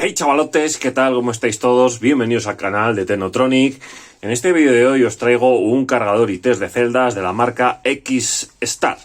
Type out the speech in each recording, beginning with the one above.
Hey chavalotes, ¿qué tal? ¿Cómo estáis todos? Bienvenidos al canal de Technotronic. En este vídeo de hoy os traigo un cargador y test de celdas de la marca X-Star,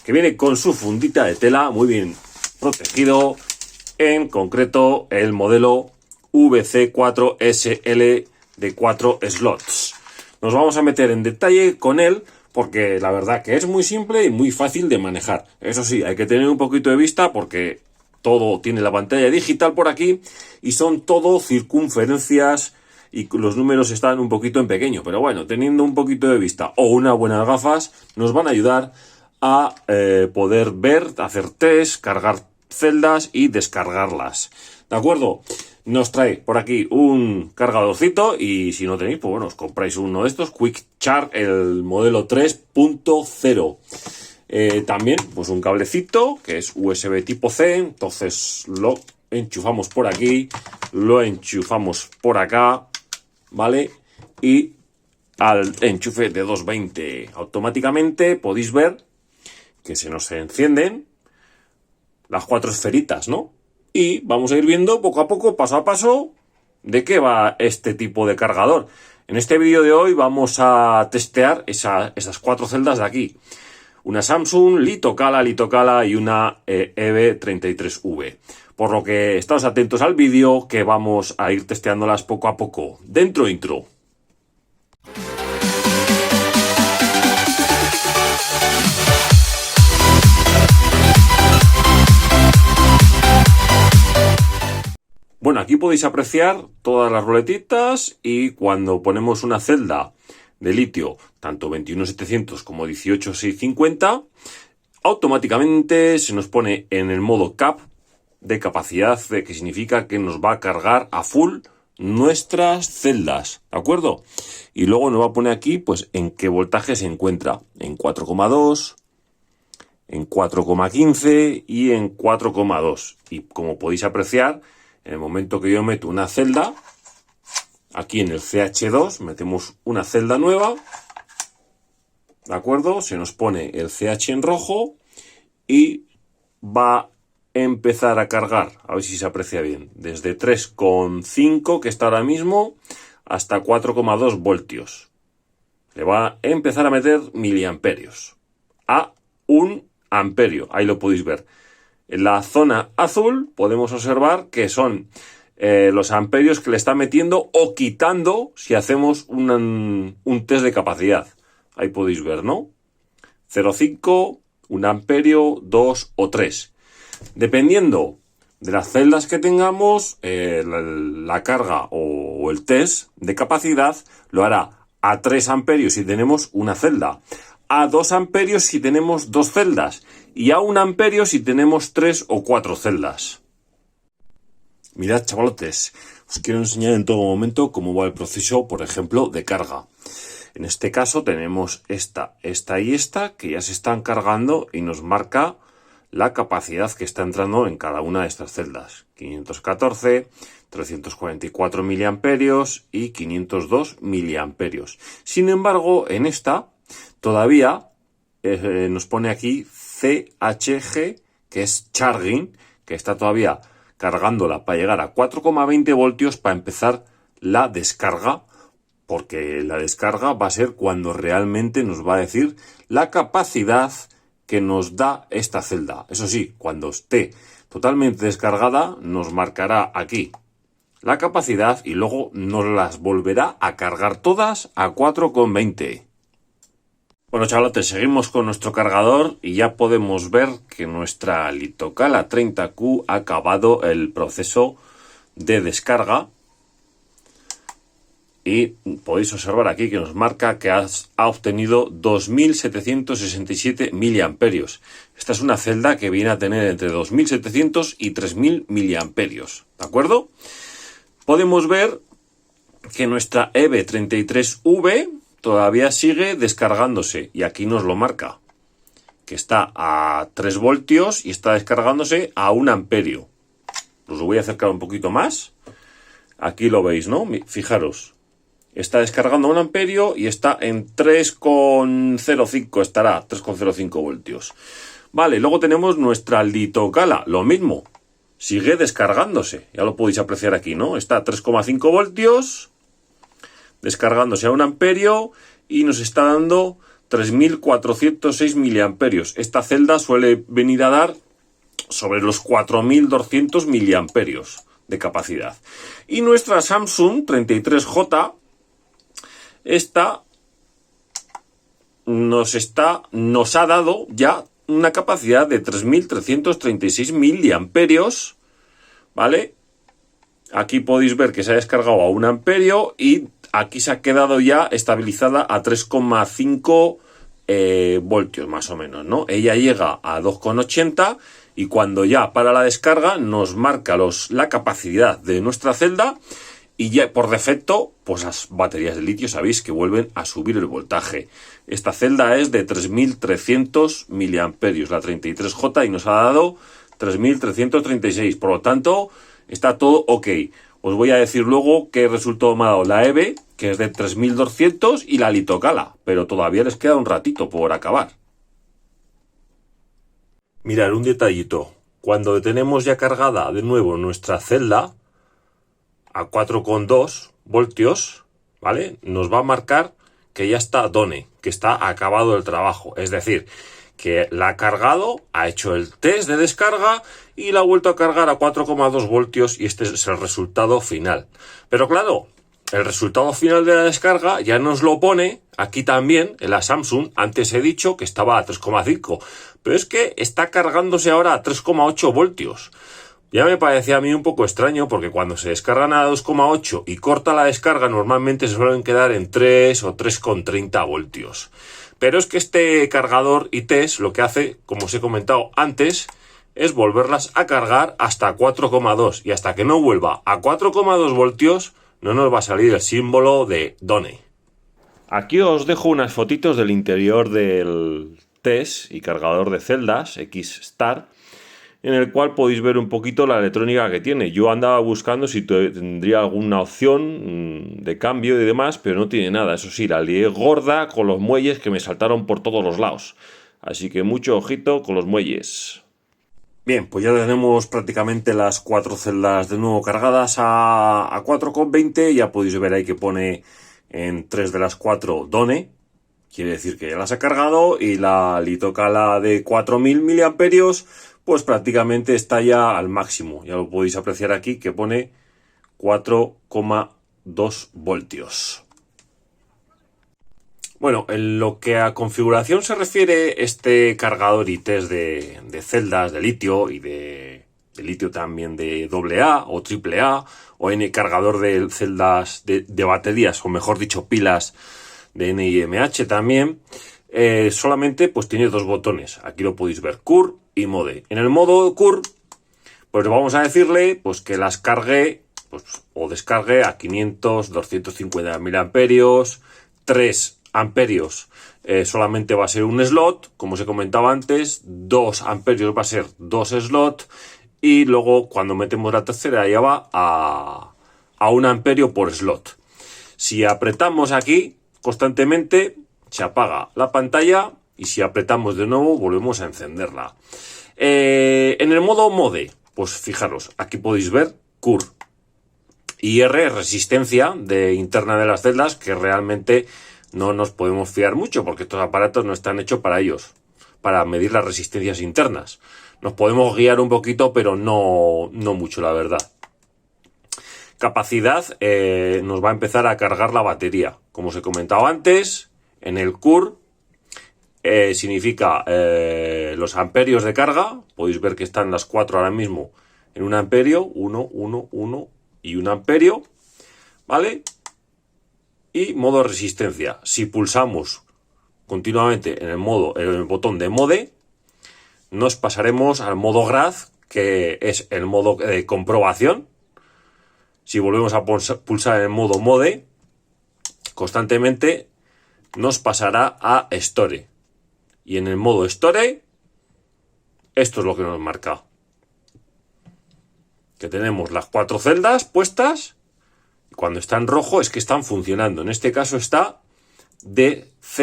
que viene con su fundita de tela muy bien protegido, en concreto el modelo VC4SL de 4 slots. Nos vamos a meter en detalle con él porque la verdad que es muy simple y muy fácil de manejar. Eso sí, hay que tener un poquito de vista porque todo tiene la pantalla digital por aquí y son todo circunferencias y los números están un poquito en pequeño. Pero bueno, teniendo un poquito de vista o unas buenas gafas nos van a ayudar a poder ver, hacer test, cargar celdas y descargarlas. ¿De acuerdo? Nos trae por aquí un cargadorcito y si no tenéis, pues bueno, os compráis uno de estos, Quick Charge, el modelo 3.0. También pues un cablecito que es USB tipo C, entonces lo enchufamos por aquí, lo enchufamos por acá, ¿vale? Y al enchufe de 220 automáticamente podéis ver que se nos encienden las cuatro esferitas, ¿no? Y vamos a ir viendo poco a poco, paso a paso, de qué va este tipo de cargador. En este vídeo de hoy vamos a testear esas cuatro celdas de aquí. Una Samsung, Litokala y una EV33V. Por lo que estaos atentos al vídeo que vamos a ir testeándolas poco a poco. Dentro intro. Bueno, aquí podéis apreciar todas las ruletitas y cuando ponemos una celda de litio, tanto 21700 como 18650, automáticamente se nos pone en el modo CAP de capacidad, que significa que nos va a cargar a full nuestras celdas, ¿de acuerdo? Y luego nos va a poner aquí, pues, en qué voltaje se encuentra, en 4,2, en 4,15 y en 4,2. Y como podéis apreciar, en el momento que yo meto una celda, aquí en el CH2 metemos una celda nueva, ¿de acuerdo? Se nos pone el CH en rojo y va a empezar a cargar, a ver si se aprecia bien, desde 3,5 que está ahora mismo hasta 4,2 voltios. Le va a empezar a meter miliamperios a 1 amperio, ahí lo podéis ver. En la zona azul podemos observar que son los amperios que le está metiendo o quitando si hacemos un test de capacidad. Ahí podéis ver, ¿no? 0,5, 1 amperio, 2 o 3. Dependiendo de las celdas que tengamos, la carga o el test de capacidad lo hará a 3 amperios si tenemos una celda, a 2 amperios si tenemos 2 celdas y a 1 amperio si tenemos 3 o 4 celdas. Mirad, chavalotes, os quiero enseñar en todo momento cómo va el proceso, por ejemplo, de carga. En este caso tenemos esta y esta que ya se están cargando y nos marca la capacidad que está entrando en cada una de estas celdas. 514, 344 miliamperios y 502 miliamperios. Sin embargo, en esta todavía nos pone aquí CHG, que es charging, que está todavía cargándola para llegar a 4,20 voltios para empezar la descarga, porque la descarga va a ser cuando realmente nos va a decir la capacidad que nos da esta celda. Eso sí, cuando esté totalmente descargada nos marcará aquí la capacidad y luego nos las volverá a cargar todas a 4,20. Bueno, chavalotes, seguimos con nuestro cargador y ya podemos ver que nuestra Litokala 30Q ha acabado el proceso de descarga y podéis observar aquí que nos marca que ha obtenido 2767 miliamperios. Esta es una celda que viene a tener entre 2700 y 3000 miliamperios, ¿de acuerdo? Podemos ver que nuestra EV33V todavía sigue descargándose y aquí nos lo marca, que está a 3 voltios y está descargándose a 1 amperio. Os lo voy a acercar un poquito más. Aquí lo veis, ¿no? Fijaros. Está descargando a 1 amperio y está en 3,05, estará 3,05 voltios. Vale, luego tenemos nuestra Litokala, lo mismo. sigue descargándose. Ya lo podéis apreciar aquí, ¿no? Está a 3,5 voltios, descargándose a 1 amperio y nos está dando 3.406 miliamperios. Esta celda suele venir a dar sobre los 4.200 miliamperios de capacidad. Y nuestra Samsung 33J, esta nos ha dado ya una capacidad de 3.336 miliamperios, ¿vale? Aquí podéis ver que se ha descargado a 1 amperio y aquí se ha quedado ya estabilizada a 3,5 voltios más o menos, ¿no? Ella llega a 2,80 y cuando ya para la descarga nos marca la capacidad de nuestra celda y ya por defecto, pues las baterías de litio sabéis que vuelven a subir el voltaje. Esta celda es de 3.300 miliamperios, la 33J, y nos ha dado 3.336, por lo tanto está todo ok. Os voy a decir luego qué resultado me ha dado la EVE, que es de 3.200, y la Litocala, pero todavía les queda un ratito por acabar. Mirad, un detallito. Cuando tenemos ya cargada de nuevo nuestra celda a 4,2 voltios, ¿vale? Nos va a marcar que ya está done, que está acabado el trabajo. Es decir, que la ha cargado, ha hecho el test de descarga y la ha vuelto a cargar a 4,2 voltios y este es el resultado final. Pero claro, el resultado final de la descarga ya nos lo pone aquí también en la Samsung. Antes he dicho que estaba a 3,5, pero es que está cargándose ahora a 3,8 voltios. Ya me parecía a mí un poco extraño porque cuando se descargan a 2,8 y corta la descarga normalmente se suelen quedar en 3 o 3,30 voltios. Pero es que este cargador ITES lo que hace, como os he comentado antes, es volverlas a cargar hasta 4,2 y hasta que no vuelva a 4,2 voltios no nos va a salir el símbolo de Done. Aquí os dejo unas fotitos del interior del TES y cargador de celdas X-Star, en el cual podéis ver un poquito la electrónica que tiene. Yo andaba buscando si tendría alguna opción de cambio y demás, pero no tiene nada. Eso sí, la lié gorda con los muelles que me saltaron por todos los lados. Así que mucho ojito con los muelles. Bien, pues ya tenemos prácticamente las 4 celdas de nuevo cargadas a 4,20. Ya podéis ver ahí que pone en 3 de las 4 Done. Quiere decir que ya las ha cargado, y la Litocala de 4.000 miliamperios pues prácticamente está ya al máximo. Ya lo podéis apreciar aquí que pone 4,2 voltios. Bueno, en lo que a configuración se refiere, este cargador ITES de celdas de litio y de litio también de AA o AAA, o en el cargador de celdas de baterías, o mejor dicho pilas de NiMH también, solamente pues tiene 2 botones. Aquí lo podéis ver, CUR y Mode. En el modo CUR, pues vamos a decirle pues que las cargue pues, o descargue a 500, 250 miliamperios, 3 amperios solamente va a ser un slot, como os he comentado antes, 2 amperios va a ser 2 slots, y luego cuando metemos la tercera ya va a 1 amperio por slot. Si apretamos aquí constantemente se apaga la pantalla, y si apretamos de nuevo volvemos a encenderla. En el modo Mode, pues fijaros, aquí podéis ver CUR y R, resistencia interna de las celdas, que realmente no nos podemos fiar mucho porque estos aparatos no están hechos para ellos, para medir las resistencias internas. Nos podemos guiar un poquito, pero no mucho, la verdad. Capacidad, nos va a empezar a cargar la batería. Como os he comentado antes, en el CUR significa los amperios de carga. Podéis ver que están las 4 ahora mismo en 1 amperio, 1, 1, 1 y 1 amperio, ¿vale? Y modo resistencia. Si pulsamos continuamente en el botón de Mode, nos pasaremos al modo Grad, que es el modo de comprobación. Si volvemos a pulsar en el modo Mode, constantemente nos pasará a Store. Y en el modo Store, esto es lo que nos marca. Que tenemos las 4 celdas puestas. Y cuando está en rojo es que están funcionando. En este caso está DCHG,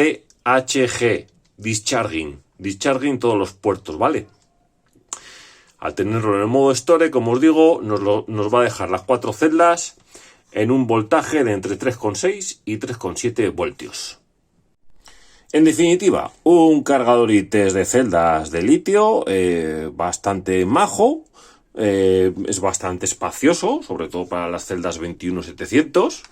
Discharging todos los puertos, ¿vale? Al tenerlo en el modo Store, como os digo, nos va a dejar las 4 celdas en un voltaje de entre 3,6 y 3,7 voltios. En definitiva, un cargador ITES de celdas de litio bastante majo, es bastante espacioso, sobre todo para las celdas 21700,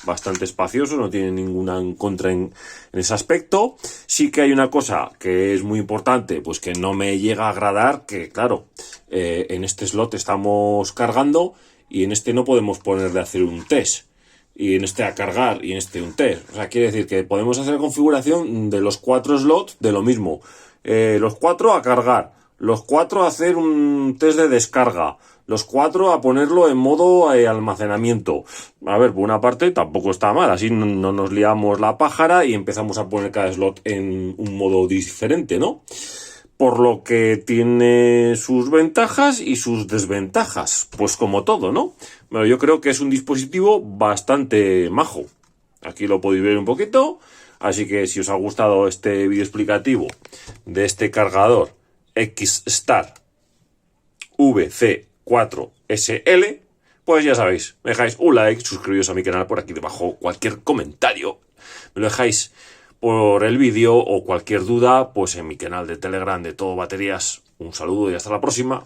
bastante espacioso, no tiene ninguna en contra en ese aspecto. Sí que hay una cosa que es muy importante, pues que no me llega a agradar, que claro, en este slot estamos cargando y en este no podemos ponerle a hacer un test, y en este a cargar y en este un test. O sea, quiere decir que podemos hacer la configuración de los 4 slots de lo mismo. Los 4 a cargar, los 4 a hacer un test de descarga, los 4 a ponerlo en modo almacenamiento. A ver, por una parte tampoco está mal, así no nos liamos la pájara y empezamos a poner cada slot en un modo diferente, ¿no? Por lo que tiene sus ventajas y sus desventajas, pues como todo, ¿no? Pero yo creo que es un dispositivo bastante majo. Aquí lo podéis ver un poquito, así que si os ha gustado este vídeo explicativo de este cargador X-Star VC4SL, pues ya sabéis, me dejáis un like, suscribiros a mi canal por aquí debajo, cualquier comentario me lo dejáis por el vídeo o cualquier duda, pues en mi canal de Telegram de Todo Baterías. Un saludo y hasta la próxima.